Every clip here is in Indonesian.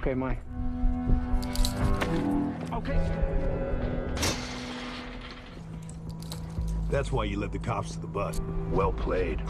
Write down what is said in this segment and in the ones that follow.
Okay, Mike. Okay. That's why you led the cops to the bus. Well played.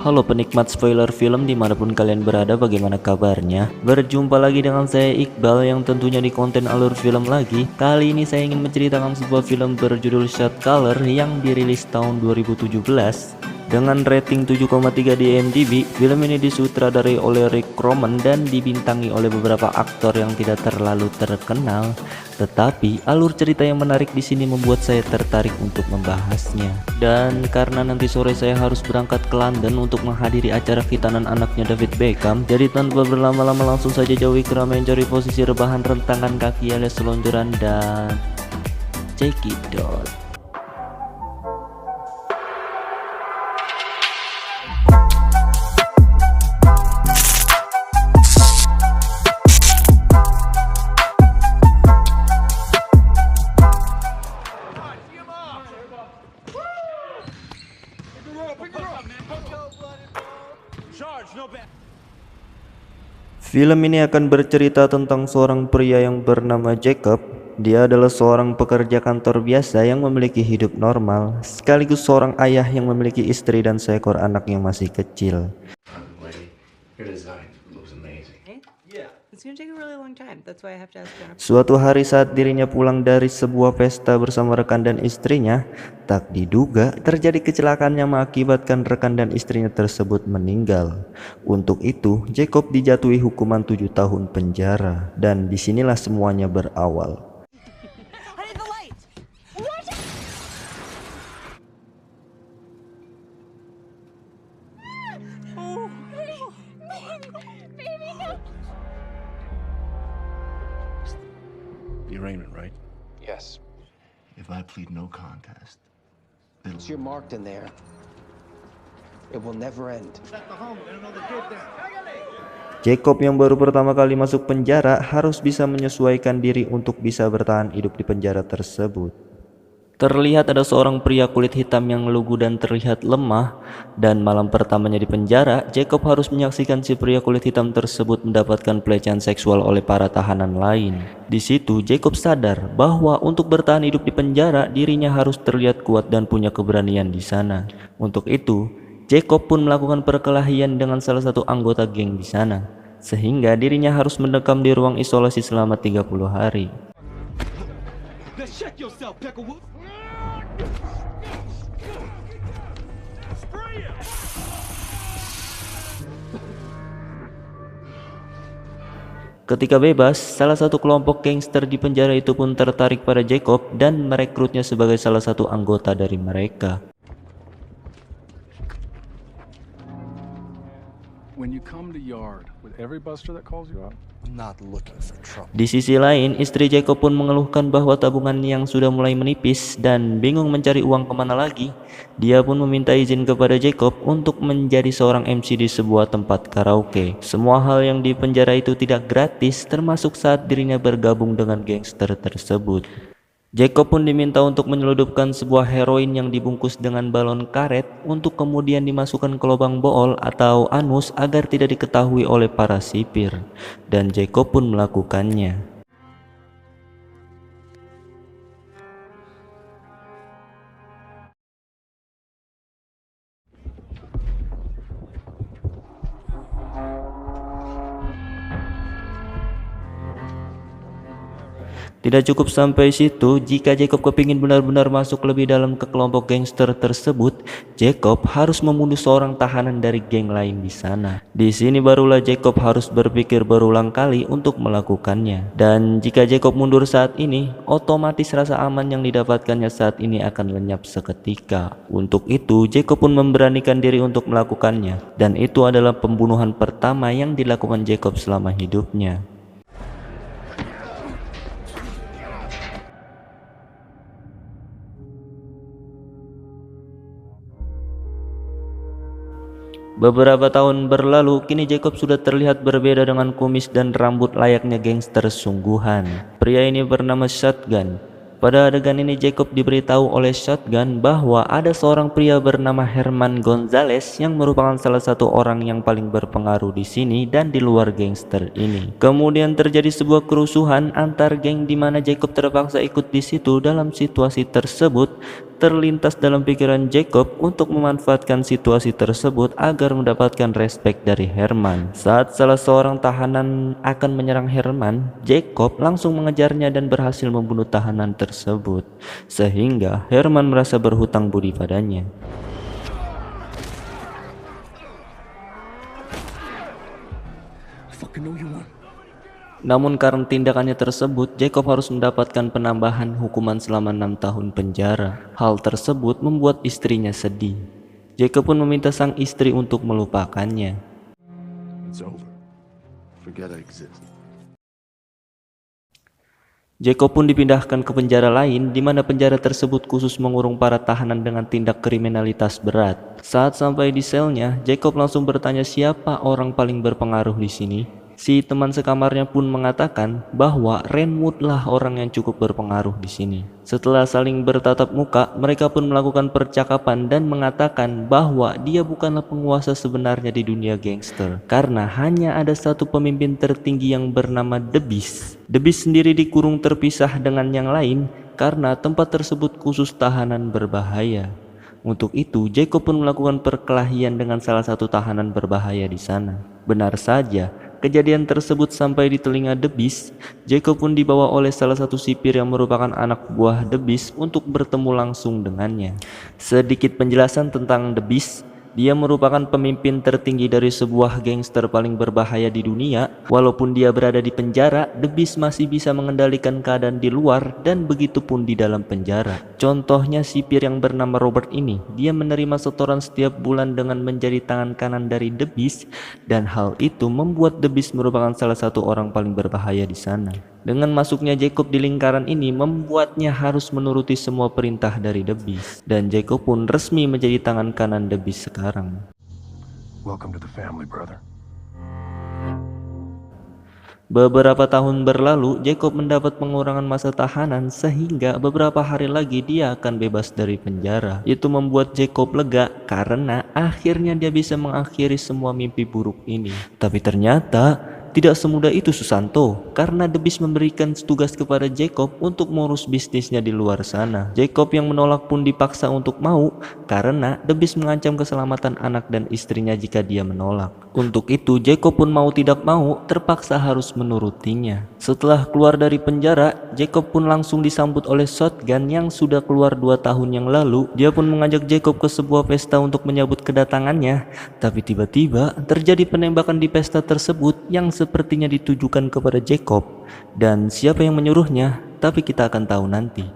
Halo penikmat spoiler film dimanapun kalian berada, bagaimana kabarnya? Berjumpa lagi dengan saya Iqbal yang tentunya di konten alur film lagi. Kali ini saya ingin menceritakan sebuah film berjudul Shot Caller yang dirilis tahun 2017 dengan rating 7,3 di IMDb. Film ini disutradarai oleh Rick Roman dan dibintangi oleh beberapa aktor yang tidak terlalu terkenal. Tetapi alur cerita yang menarik di sini membuat saya tertarik untuk membahasnya. Dan karena nanti sore saya harus berangkat ke London untuk menghadiri acara khitanan anaknya David Beckham, jadi tanpa berlama-lama langsung saja jauhi keramaian, cari posisi rebahan, rentangan kaki alias selonjoran, dan check it out. Film ini akan bercerita tentang seorang pria yang bernama Jacob. Dia adalah seorang pekerja kantor biasa yang memiliki hidup normal, sekaligus seorang ayah yang memiliki istri dan seekor anak yang masih kecil. Suatu hari saat dirinya pulang dari sebuah pesta bersama rekan dan istrinya, tak diduga terjadi kecelakaan yang mengakibatkan rekan dan istrinya tersebut meninggal. Untuk itu, Jacob dijatuhi hukuman 7 tahun penjara, dan disinilah semuanya berawal. The arraignment, right? Yes. If I plead no contest, It's you're marked in there. It will never end. Jacob yang baru pertama kali masuk penjara harus bisa menyesuaikan diri untuk bisa bertahan hidup di penjara tersebut. Terlihat ada seorang pria kulit hitam yang lugu dan terlihat lemah, dan malam pertamanya di penjara, Jacob harus menyaksikan si pria kulit hitam tersebut mendapatkan pelecehan seksual oleh para tahanan lain. Di situ Jacob sadar bahwa untuk bertahan hidup di penjara, dirinya harus terlihat kuat dan punya keberanian di sana. Untuk itu, Jacob pun melakukan perkelahian dengan salah satu anggota geng di sana, sehingga dirinya harus mendekam di ruang isolasi selama 30 hari. Ketika bebas, salah satu kelompok gangster di penjara itu pun tertarik pada Jacob dan merekrutnya sebagai salah satu anggota dari mereka. When you come to Yard with every buster that calls you out, I'm not looking for trouble. Di sisi lain, istri Jacob pun mengeluhkan bahwa tabungan yang sudah mulai menipis dan bingung mencari uang kemana lagi. Dia pun meminta izin kepada Jacob untuk menjadi seorang MC di sebuah tempat karaoke. Semua hal yang di penjara itu tidak gratis, termasuk saat dirinya bergabung dengan gangster tersebut. Jacob pun diminta untuk menyeludupkan sebuah heroin yang dibungkus dengan balon karet untuk kemudian dimasukkan ke lubang bool atau anus agar tidak diketahui oleh para sipir. Dan Jacob pun melakukannya. Tidak cukup sampai situ, jika Jacob kepingin benar-benar masuk lebih dalam ke kelompok gangster tersebut, Jacob harus membunuh seorang tahanan dari geng lain di sana. Di sini barulah Jacob harus berpikir berulang kali untuk melakukannya. Dan jika Jacob mundur saat ini, otomatis rasa aman yang didapatkannya saat ini akan lenyap seketika. Untuk itu, Jacob pun memberanikan diri untuk melakukannya. Dan itu adalah pembunuhan pertama yang dilakukan Jacob selama hidupnya. Beberapa tahun berlalu, kini Jacob sudah terlihat berbeda dengan kumis dan rambut layaknya gangster sungguhan. Pria ini bernama Shotgun. Pada adegan ini Jacob diberitahu oleh Shotgun bahwa ada seorang pria bernama Herman Gonzalez yang merupakan salah satu orang yang paling berpengaruh di sini dan di luar gangster ini. Kemudian terjadi sebuah kerusuhan antar geng di mana Jacob terpaksa ikut di situ. Dalam situasi tersebut terlintas dalam pikiran Jacob untuk memanfaatkan situasi tersebut agar mendapatkan respek dari Herman. Saat salah seorang tahanan akan menyerang Herman, Jacob langsung mengejarnya dan berhasil membunuh tahanan tersebut, sehingga Herman merasa berhutang budi padanya. Namun karena tindakannya tersebut, Jacob harus mendapatkan penambahan hukuman selama 6 tahun penjara. Hal tersebut membuat istrinya sedih. Jacob pun meminta sang istri untuk melupakannya. It's over. Forget I exist. Jacob pun dipindahkan ke penjara lain, di mana penjara tersebut khusus mengurung para tahanan dengan tindak kriminalitas berat. Saat sampai di selnya, Jacob langsung bertanya siapa orang paling berpengaruh di sini. Si teman sekamarnya pun mengatakan bahwa Renwood lah orang yang cukup berpengaruh di sini. Setelah saling bertatap muka, mereka pun melakukan percakapan dan mengatakan bahwa dia bukanlah penguasa sebenarnya di dunia gangster, karena hanya ada satu pemimpin tertinggi yang bernama The Beast. The Beast sendiri dikurung terpisah dengan yang lain karena tempat tersebut khusus tahanan berbahaya. Untuk itu, Jacob pun melakukan perkelahian dengan salah satu tahanan berbahaya di sana. Benar saja, kejadian tersebut sampai di telinga The Beast. Jacob pun dibawa oleh salah satu sipir yang merupakan anak buah The Beast untuk bertemu langsung dengannya. Sedikit penjelasan tentang The Beast. Dia merupakan pemimpin tertinggi dari sebuah gangster paling berbahaya di dunia. Walaupun dia berada di penjara, The Beast masih bisa mengendalikan keadaan di luar dan begitu pun di dalam penjara. Contohnya sipir yang bernama Robert ini, dia menerima setoran setiap bulan dengan menjadi tangan kanan dari The Beast, dan hal itu membuat The Beast merupakan salah satu orang paling berbahaya di sana. Dengan masuknya Jacob di lingkaran ini membuatnya harus menuruti semua perintah dari The Beast, dan Jacob pun resmi menjadi tangan kanan The Beast sekarang. Welcome to the family, brother. Beberapa tahun berlalu, Jacob mendapat pengurangan masa tahanan sehingga beberapa hari lagi dia akan bebas dari penjara. Itu membuat Jacob lega karena akhirnya dia bisa mengakhiri semua mimpi buruk ini. Tapi ternyata tidak semudah itu Susanto, karena The Beast memberikan tugas kepada Jacob untuk mengurus bisnisnya di luar sana. Jacob yang menolak pun dipaksa untuk mau karena The Beast mengancam keselamatan anak dan istrinya jika dia menolak. Untuk itu Jacob pun mau tidak mau terpaksa harus menurutinya. Setelah keluar dari penjara, Jacob pun langsung disambut oleh Shotgun yang sudah keluar 2 tahun yang lalu. Dia pun mengajak Jacob ke sebuah pesta untuk menyambut kedatangannya. Tapi tiba-tiba terjadi penembakan di pesta tersebut yang sepertinya ditujukan kepada Jacob. Dan siapa yang menyuruhnya, tapi kita akan tahu nanti.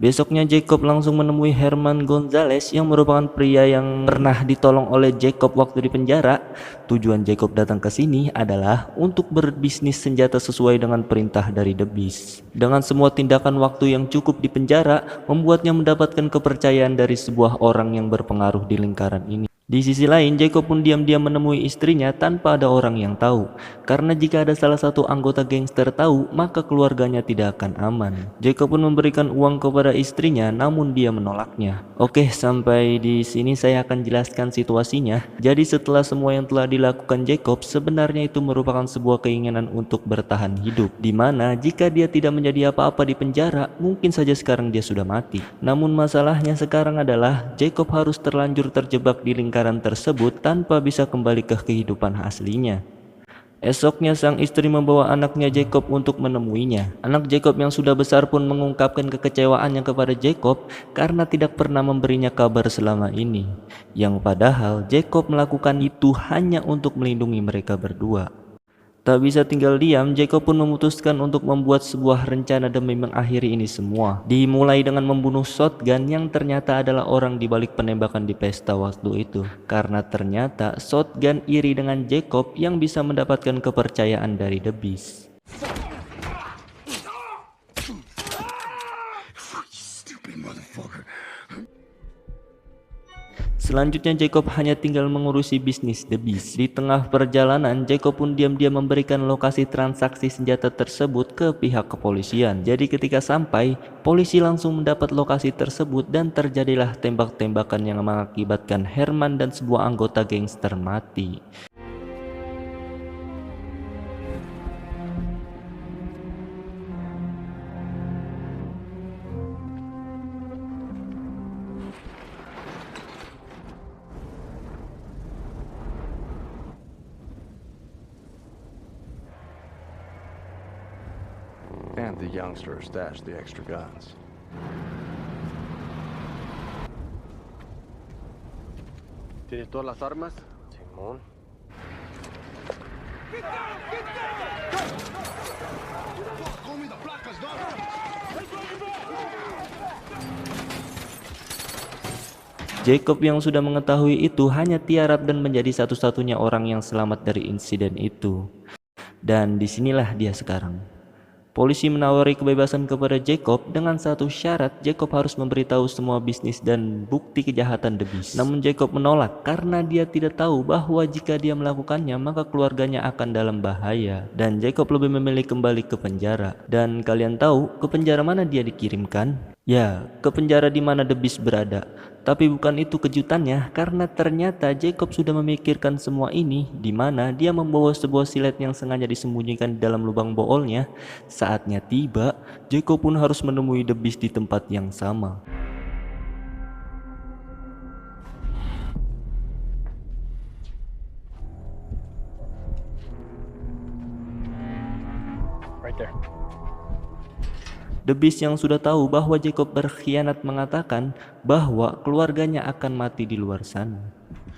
Besoknya Jacob langsung menemui Herman Gonzalez yang merupakan pria yang pernah ditolong oleh Jacob waktu di penjara. Tujuan Jacob datang ke sini adalah untuk berbisnis senjata sesuai dengan perintah dari The Beast. Dengan semua tindakan waktu yang cukup di penjara membuatnya mendapatkan kepercayaan dari sebuah orang yang berpengaruh di lingkaran ini. Di sisi lain, Jacob pun diam-diam menemui istrinya tanpa ada orang yang tahu. Karena jika ada salah satu anggota gangster tahu, maka keluarganya tidak akan aman. Jacob pun memberikan uang kepada istrinya, namun dia menolaknya. Oke, sampai di sini saya akan jelaskan situasinya. Jadi setelah semua yang telah dilakukan Jacob, sebenarnya itu merupakan sebuah keinginan untuk bertahan hidup. Dimana jika dia tidak menjadi apa-apa di penjara, mungkin saja sekarang dia sudah mati. Namun masalahnya sekarang adalah Jacob harus terlanjur terjebak di lingkaran tersebut tanpa bisa kembali ke kehidupan aslinya. Esoknya sang istri membawa anaknya Jacob untuk menemuinya. Anak Jacob yang sudah besar pun mengungkapkan kekecewaannya kepada Jacob karena tidak pernah memberinya kabar selama ini. Yang padahal Jacob melakukan itu hanya untuk melindungi mereka berdua. Tak bisa tinggal diam, Jacob pun memutuskan untuk membuat sebuah rencana demi mengakhiri ini semua. Dimulai dengan membunuh Shotgun yang ternyata adalah orang di balik penembakan di pesta waktu itu. Karena ternyata Shotgun iri dengan Jacob yang bisa mendapatkan kepercayaan dari The Beast. Selanjutnya Jacob hanya tinggal mengurusi bisnis The Beast. Di tengah perjalanan, Jacob pun diam-diam memberikan lokasi transaksi senjata tersebut ke pihak kepolisian. Jadi ketika sampai, polisi langsung mendapat lokasi tersebut dan terjadilah tembak-tembakan yang mengakibatkan Herman dan sebuah anggota gangster mati. And the youngster stashed the extra guns. ¿Tienes todas las armas? Simón. Jacob yang sudah mengetahui itu hanya tiarap dan menjadi satu-satunya orang yang selamat dari insiden itu. Dan disinilah dia sekarang. Polisi menawari kebebasan kepada Jacob dengan satu syarat, Jacob harus memberitahu semua bisnis dan bukti kejahatan The Beast. Namun Jacob menolak karena dia tidak tahu bahwa jika dia melakukannya maka keluarganya akan dalam bahaya. Dan Jacob lebih memilih kembali ke penjara. Dan kalian tahu ke penjara mana dia dikirimkan? Ya, ke penjara di mana The Beast berada. Tapi bukan itu kejutannya, karena ternyata Jacob sudah memikirkan semua ini, di mana dia membawa sebuah silet yang sengaja disembunyikan di dalam lubang boolnya. Saatnya tiba, Jacob pun harus menemui The Beast di tempat yang sama. Right there. The Beast yang sudah tahu bahwa Jacob berkhianat mengatakan bahwa keluarganya akan mati di luar sana.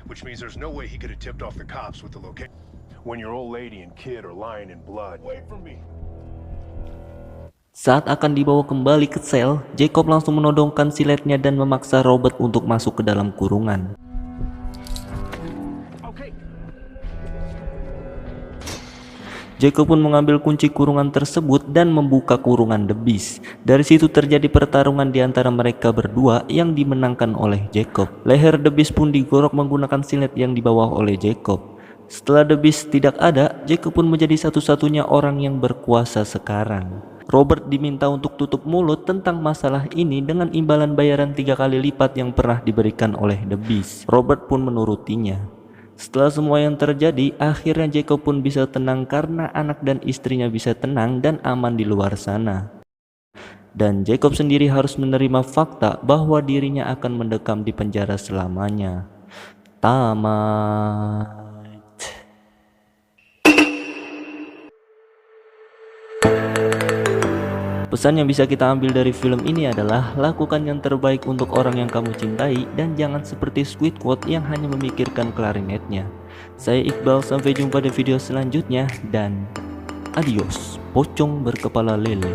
Which means there's no way he could have tipped off the cops with the location. When your old lady and kid are lying in blood. Wait for me. Saat akan dibawa kembali ke sel, Jacob langsung menodongkan siletnya dan memaksa Robert untuk masuk ke dalam kurungan. Jacob pun mengambil kunci kurungan tersebut dan membuka kurungan The Beast. Dari situ terjadi pertarungan di antara mereka berdua yang dimenangkan oleh Jacob. Leher The Beast pun digorok menggunakan silet yang dibawa oleh Jacob. Setelah The Beast tidak ada, Jacob pun menjadi satu-satunya orang yang berkuasa sekarang. Robert diminta untuk tutup mulut tentang masalah ini dengan imbalan bayaran 3 kali lipat yang pernah diberikan oleh The Beast. Robert pun menurutinya. Setelah semua yang terjadi, akhirnya Jacob pun bisa tenang karena anak dan istrinya bisa tenang dan aman di luar sana. Dan Jacob sendiri harus menerima fakta bahwa dirinya akan mendekam di penjara selamanya. Tamat. Pesan yang bisa kita ambil dari film ini adalah lakukan yang terbaik untuk orang yang kamu cintai dan jangan seperti Squidward yang hanya memikirkan klarinetnya. Saya Iqbal, sampai jumpa di video selanjutnya dan adios, pocong berkepala lele.